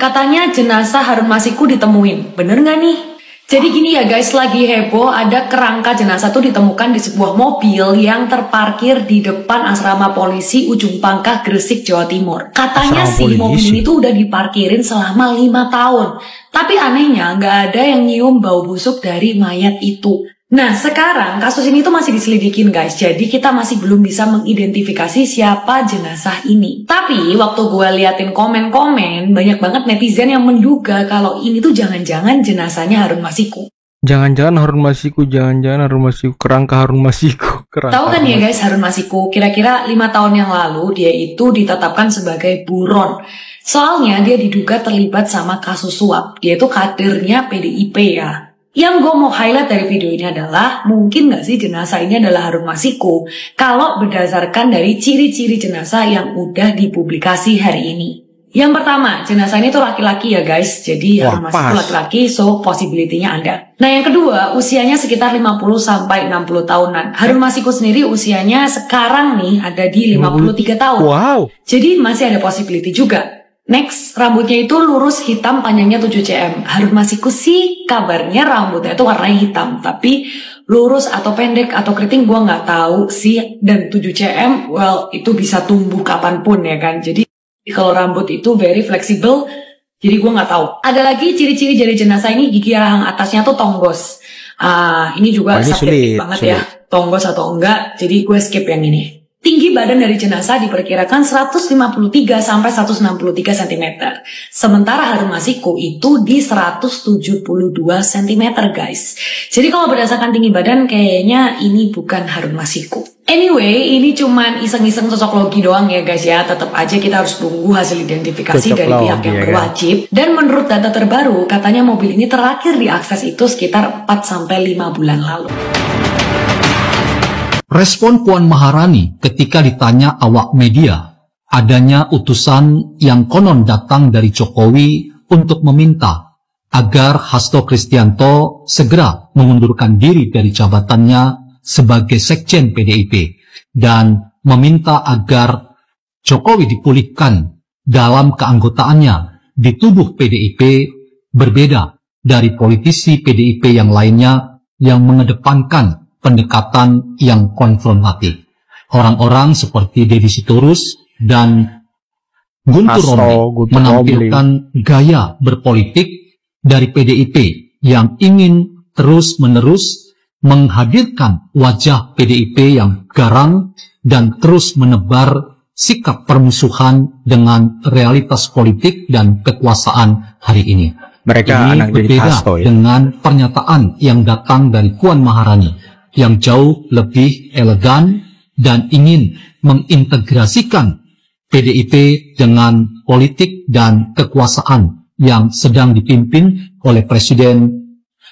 katanya jenazah Harun Masiku ditemuin. Bener nggak nih? Jadi gini ya guys, lagi heboh ada kerangka jenazah tuh ditemukan di sebuah mobil yang terparkir di depan asrama polisi Ujung Pangkah, Gresik, Jawa Timur. Katanya sih mobil ini tuh udah diparkirin selama 5 tahun. Tapi anehnya nggak ada yang nyium bau busuk dari mayat itu. Nah sekarang kasus ini tuh masih diselidikin guys, jadi kita masih belum bisa mengidentifikasi siapa jenazah ini. Tapi waktu gue liatin komen-komen, banyak banget netizen yang menduga kalau ini tuh jangan-jangan jenazahnya Harun Masiku. Jangan-jangan Harun Masiku, kerangka Harun Masiku. Tahu kan ya guys, Harun Masiku kira-kira 5 tahun yang lalu dia itu ditetapkan sebagai buron. Soalnya dia diduga terlibat sama kasus suap, dia itu kadernya PDIP ya. Yang gue mau highlight dari video ini adalah, mungkin gak sih jenazah ini adalah Harun Masiku kalau berdasarkan dari ciri-ciri jenazah yang udah dipublikasi hari ini. Yang pertama, jenazah ini tuh laki-laki ya guys, jadi Harun Masiku laki-laki, so possibility-nya ada. Nah yang kedua, usianya sekitar 50-60 tahunan. Harun Masiku sendiri usianya sekarang nih ada di 53 tahun. Wow. Jadi masih ada possibility juga. Next, rambutnya itu lurus hitam panjangnya 7 cm. Harun Masiku sih kabarnya rambutnya itu warnanya hitam, tapi lurus atau pendek atau keriting gue nggak tahu sih. Dan 7 cm, well itu bisa tumbuh kapanpun ya kan. Jadi kalau rambut itu very flexible, jadi gue nggak tahu. Ada lagi ciri-ciri jari jenazah ini, gigi rahang atasnya tuh tonggos. Ini juga subjektif banget ya, tonggos atau enggak. Jadi gue skip yang ini. Tinggi badan dari jenazah diperkirakan 153 sampai 163 cm. Sementara Harun Masiku itu di 172 cm guys. Jadi kalau berdasarkan tinggi badan kayaknya ini bukan Harun Masiku. Anyway, ini cuman iseng-iseng sosiologi doang ya guys ya. Tetap aja kita harus tunggu hasil identifikasi dari pihak yang berwajib. Dan menurut data terbaru, katanya mobil ini terakhir diakses itu sekitar 4 sampai 5 bulan lalu. Respon Puan Maharani ketika ditanya awak media adanya utusan yang konon datang dari Jokowi untuk meminta agar Hasto Kristianto segera mengundurkan diri dari jabatannya sebagai Sekjen PDIP dan meminta agar Jokowi dipulihkan dalam keanggotaannya di tubuh PDIP berbeda dari politisi PDIP yang lainnya yang mengedepankan pendekatan yang konfrontatif. Orang-orang seperti Deddy Sitorus dan Guntur Romli menampilkan gaya berpolitik dari PDIP yang ingin terus-menerus menghadirkan wajah PDIP yang garang dan terus menebar sikap permusuhan dengan realitas politik dan kekuasaan hari ini. Ini berbeda dengan pernyataan yang datang dari Puan Maharani yang jauh lebih elegan dan ingin mengintegrasikan PDIP dengan politik dan kekuasaan yang sedang dipimpin oleh Presiden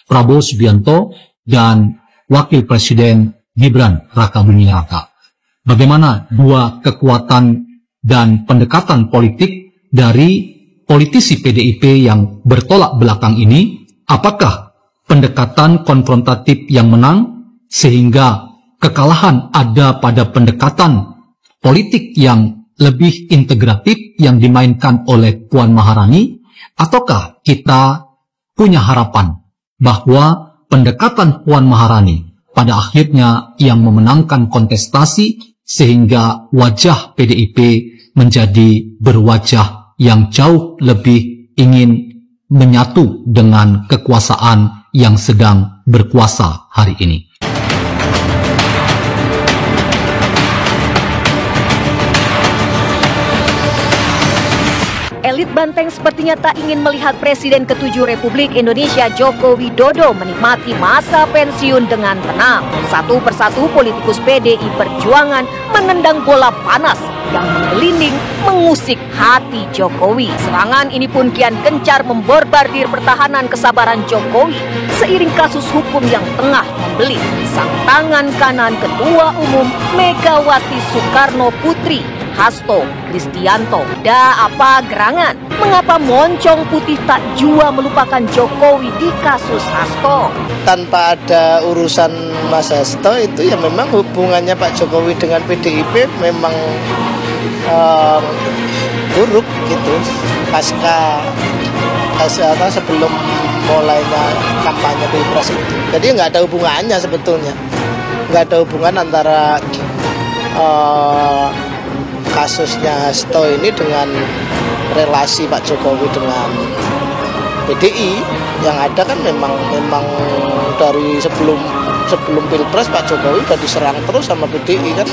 Prabowo Subianto dan Wakil Presiden Gibran Rakabuming Raka. Bagaimana dua kekuatan dan pendekatan politik dari politisi PDIP yang bertolak belakang ini? Apakah pendekatan konfrontatif yang menang sehingga kekalahan ada pada pendekatan politik yang lebih integratif yang dimainkan oleh Puan Maharani? Ataukah kita punya harapan bahwa pendekatan Puan Maharani pada akhirnya yang memenangkan kontestasi sehingga wajah PDIP menjadi berwajah yang jauh lebih ingin menyatu dengan kekuasaan yang sedang berkuasa hari ini? Elit Banteng sepertinya tak ingin melihat Presiden ke-7 Republik Indonesia Joko Widodo menikmati masa pensiun dengan tenang. Satu persatu politikus PDI Perjuangan menendang bola panas yang menggelinding mengusik hati Jokowi. Serangan ini pun kian gencar memborbardir pertahanan kesabaran Jokowi seiring kasus hukum yang tengah membelit sang tangan kanan Ketua Umum Megawati Soekarno Putri, Hasto Kristianto. Apa gerangan? Mengapa moncong putih tak jua melupakan Jokowi di kasus Hasto? Tanpa ada urusan Mas Hasto itu ya memang hubungannya Pak Jokowi dengan PDIP memang buruk gitu pasca sebelum mulainya kampanye pilpres itu. Jadi nggak ada hubungannya sebetulnya, nggak ada hubungan antara kasusnya Hasto ini dengan relasi Pak Jokowi dengan PDI. Yang ada kan memang dari sebelum pilpres Pak Jokowi udah diserang terus sama PDI kan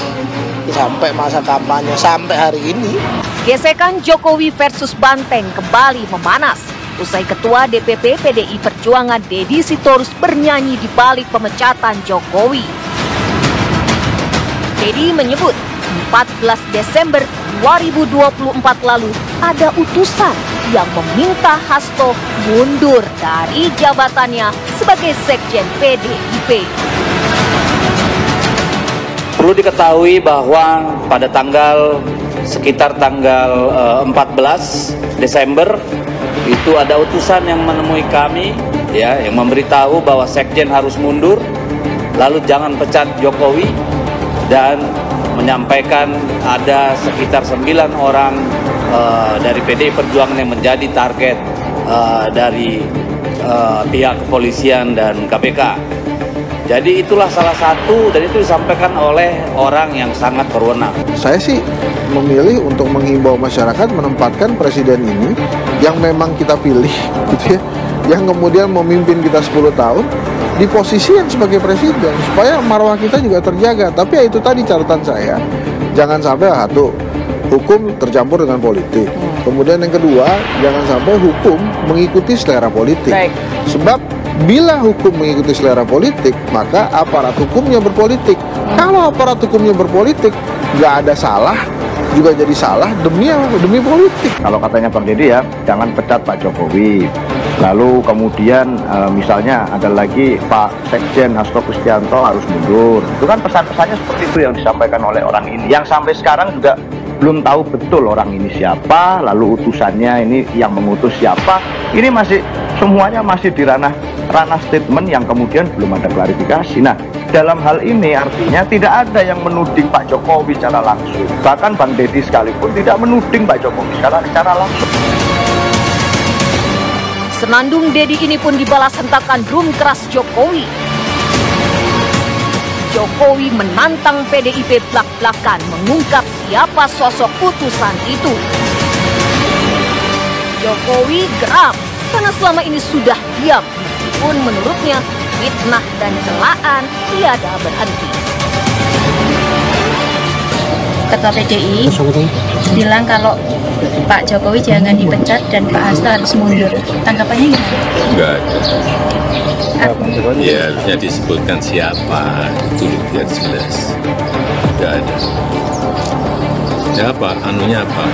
sampai masa kampanye sampai hari ini. Gesekan Jokowi versus Banteng kembali memanas usai Ketua DPP PDI Perjuangan Deddy Sitorus bernyanyi di balik pemecatan Jokowi. Deddy menyebut 14 Desember 2024 lalu ada utusan yang meminta Hasto mundur dari jabatannya sebagai Sekjen PDIP. Perlu diketahui bahwa pada sekitar tanggal 14 Desember itu ada utusan yang menemui kami ya, yang memberitahu bahwa Sekjen harus mundur, lalu jangan pecat Jokowi, dan menyampaikan ada sekitar 9 orang dari PDI Perjuangan yang menjadi target dari pihak kepolisian dan KPK. Jadi itulah salah satu, dan itu disampaikan oleh orang yang sangat berwenang. Saya sih memilih untuk menghimbau masyarakat menempatkan presiden ini yang memang kita pilih, gitu ya, yang kemudian memimpin kita 10 tahun di posisi yang sebagai presiden, supaya marwah kita juga terjaga. Tapi ya itu tadi catatan saya, jangan sampai hukum tercampur dengan politik. Kemudian yang kedua, jangan sampai hukum mengikuti selera politik. Baik. Sebab bila hukum mengikuti selera politik, maka aparat hukumnya berpolitik. Kalau aparat hukumnya berpolitik, nggak ada salah, juga jadi salah demi politik. Kalau katanya Bang Deddy ya, jangan pecat Pak Jokowi. Lalu kemudian misalnya ada lagi Pak Sekjen Hasto Kristianto harus mundur. Itu kan pesan-pesannya seperti itu yang disampaikan oleh orang ini. Yang sampai sekarang juga belum tahu betul orang ini siapa, lalu utusannya ini yang mengutus siapa. Ini semuanya masih di ranah statement yang kemudian belum ada klarifikasi. Nah, dalam hal ini artinya tidak ada yang menuding Pak Jokowi secara langsung. Bahkan Bang Deddy sekalipun tidak menuding Pak Jokowi secara langsung. Senandung Deddy ini pun dibalas hentakan drum keras Jokowi. Jokowi menantang PDIP blak-blakan mengungkap siapa sosok utusan itu. Jokowi geram karena selama ini sudah diam, meskipun menurutnya fitnah dan celaan tiada berhenti. Ketua PDI bilang kalau Pak Jokowi jangan dipecat dan Pak Hasto harus mundur. Tanggapannya gimana? Enggak ada. Ya harusnya disebutkan siapa, itu biar jelas. Enggak ada. Ya apa? Anunya apa?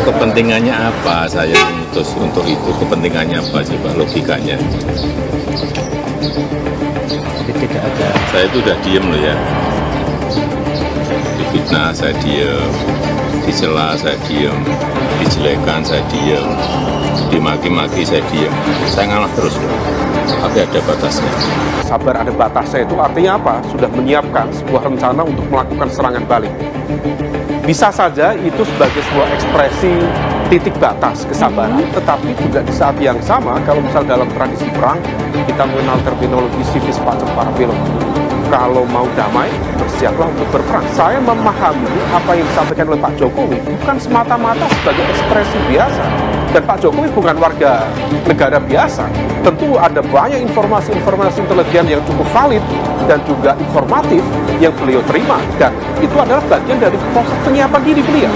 Kepentingannya apa saya memutus untuk itu? Kepentingannya apa? Coba logikanya. Tidak ada. Saya itu udah diem loh ya. Difitnah saya diem, dicela saya diem, dijelekan saya diem, dimaki-maki saya diem. Saya ngalah terus loh. Tapi ada batasnya. Sabar ada batasnya itu artinya apa? Sudah menyiapkan sebuah rencana untuk melakukan serangan balik. Bisa saja itu sebagai sebuah ekspresi titik batas kesabaran, tetapi juga di saat yang sama, kalau misal dalam tradisi perang, kita mengenal terminologi civis pacem parabellum. Kalau mau damai, bersiaplah untuk berperang. Saya memahami apa yang disampaikan oleh Pak Jokowi bukan semata-mata sebagai ekspresi biasa. Dan Pak Jokowi bukan warga negara biasa. Tentu ada banyak informasi-informasi intelijen yang cukup valid dan juga informatif yang beliau terima. Dan itu adalah bagian dari proses penyiapan diri beliau.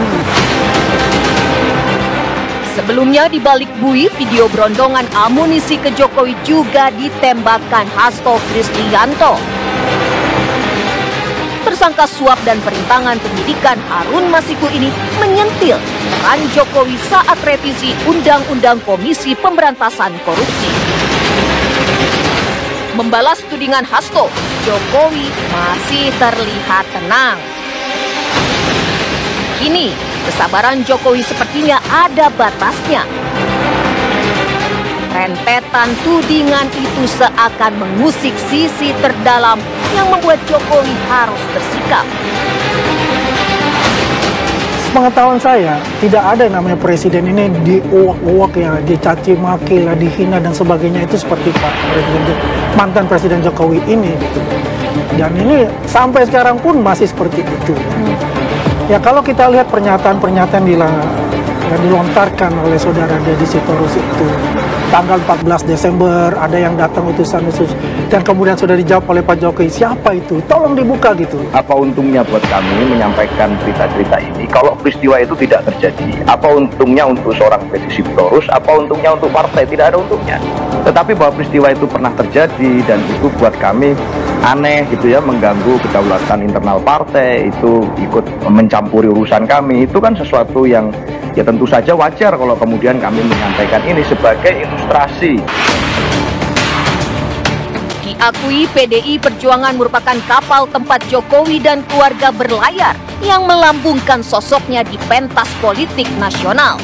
Sebelumnya di balik bui, video berondongan amunisi ke Jokowi juga ditembakkan Hasto Kristianto. Tersangka suap dan perintangan penyidikan Harun Masiku ini menyentil peran Jokowi saat revisi Undang-Undang Komisi Pemberantasan Korupsi. Membalas tudingan Hasto, Jokowi masih terlihat tenang. Kini, kesabaran Jokowi sepertinya ada batasnya. Rentetan tudingan itu seakan mengusik sisi terdalam yang membuat Jokowi harus bersikap. Sepengetahuan saya, tidak ada yang namanya presiden ini diuak-uak ya, dicaci maki lah, dihina dan sebagainya, itu seperti mantan presiden Jokowi ini gitu. Dan ini sampai sekarang pun masih seperti itu. Ya kalau kita lihat pernyataan-pernyataan yang dilontarkan oleh saudara Deddy Sitorus itu tanggal 14 Desember, ada yang datang utusan khusus dan kemudian sudah dijawab oleh Pak Jokowi, siapa itu? Tolong dibuka gitu. Apa untungnya buat kami menyampaikan berita-berita ini kalau peristiwa itu tidak terjadi? Apa untungnya untuk seorang Deddy Sitorus? Apa untungnya untuk partai? Tidak ada untungnya. Tetapi bahwa peristiwa itu pernah terjadi dan itu buat kami aneh gitu ya, mengganggu kedaulatan internal partai, itu ikut mencampuri urusan kami, itu kan sesuatu yang ya tentu saja wajar kalau kemudian kami menyampaikan ini sebagai ilustrasi. Diakui PDI Perjuangan merupakan kapal tempat Jokowi dan keluarga berlayar yang melambungkan sosoknya di pentas politik nasional.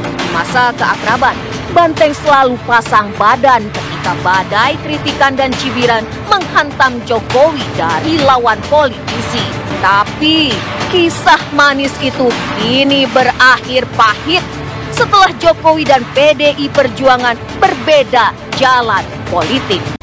Di masa keakraban, Banteng selalu pasang badan ketika badai kritikan dan cibiran menghantam Jokowi dari lawan politisi. Tapi kisah manis itu kini berakhir pahit setelah Jokowi dan PDI Perjuangan berbeda jalan politik.